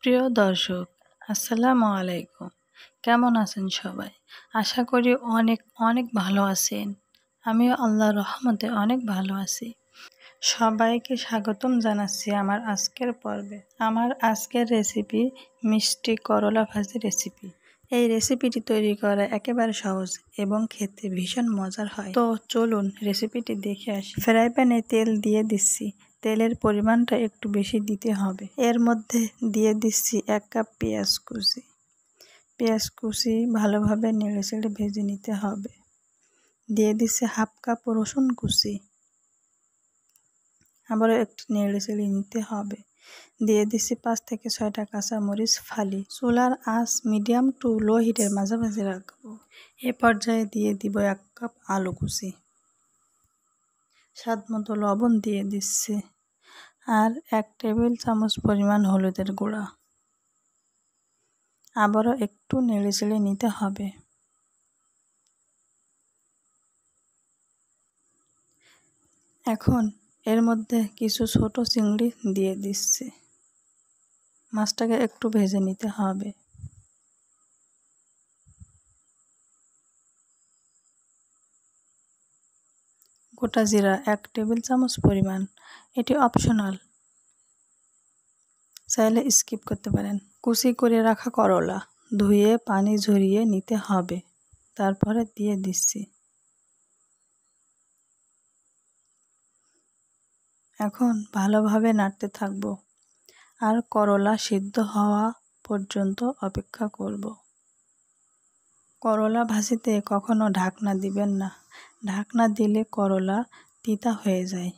প্রিয় দর্শক, আসসালামু আলাইকুম। কেমন আছেন সবাই? আশা করি অনেক অনেক ভালো আছেন। আমিও আল্লাহর রহমতে অনেক ভালো আছি। সবাইকে স্বাগতম জানাচ্ছি আমার আজকের পর্বে। আমার আজকের রেসিপি মিষ্টি করলা ভাজি রেসিপি। এই রেসিপিটি তৈরি করা একেবারে সহজ এবং খেতে ভীষণ মজার হয়। তো চলুন রেসিপিটি দেখে আসি। ফ্রাই প্যানে তেল দিয়ে দিচ্ছি। তেলের পরিমাণটা একটু বেশি দিতে হবে। এর মধ্যে দিয়ে দিচ্ছি 1 কাপ পেঁয়াজ কুচি। পেঁয়াজ কুচি ভালোভাবে নেড়েচেড়ে ভেজে নিতে হবে। দিয়ে দিচ্ছি 1/2 কাপ রসুন কুচি। আবারও একটু নেড়েচেড়ে নিতে হবে। দিয়ে দিচ্ছি 5 থেকে 6টা কাঁচামরিচ ফালি। চুলার আঁচ মিডিয়াম টু লো হিটের মাঝামাঝি রাখবো। এ পর্যায়ে দিয়ে দিব 1 কাপ আলু কুচি। স্বাদ মতো লবণ দিয়ে দিচ্ছি আর 1 টেবিল চামচ পরিমাণ হলুদের গুঁড়া। আবারও একটু নেড়েচেড়ে নিতে হবে। এখন এর মধ্যে কিছু ছোট চিংড়ি দিয়ে দিচ্ছি। মাছটাকে একটু ভেজে নিতে হবে। গোটা জিরা 1 টেবিল চামচ পরিমাণ। এটি অপশনাল, চাইলে স্কিপ করতে পারেন। কুচি করে রাখা করলা ধুয়ে পানি ঝরিয়ে নিতে হবে। তারপরে দিয়ে দিচ্ছি। এখন ভালোভাবে নাড়তে থাকব আর করলা সিদ্ধ হওয়া পর্যন্ত অপেক্ষা করব। করলা ভাজিতে কখনো ঢাকনা দিবেন না। ঢাকনা দিলে করলা তিতা হয়ে যায়।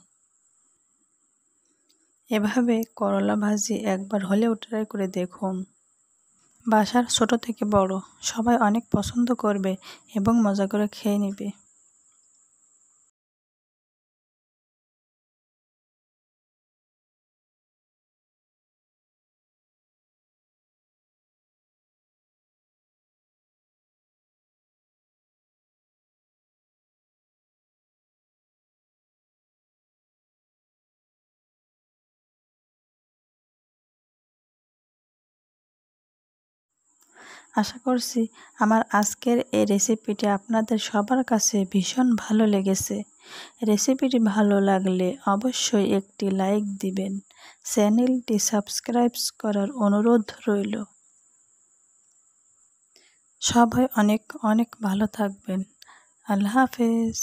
এভাবে করলা ভাজি একবার হলেও ট্রাই করে দেখুন। বাসার ছোট থেকে বড় সবাই অনেক পছন্দ করবে এবং মজা করে খেয়ে নেবে। আশা করছি আমার আজকের এই রেসিপিটি আপনাদের সবার কাছে ভীষণ ভালো লেগেছে। রেসিপিটি ভালো লাগলে অবশ্যই একটি লাইক দিবেন। চ্যানেলটি সাবস্ক্রাইব করার অনুরোধ রইল। সবাই অনেক অনেক ভালো থাকবেন। আল্লাহ হাফেজ।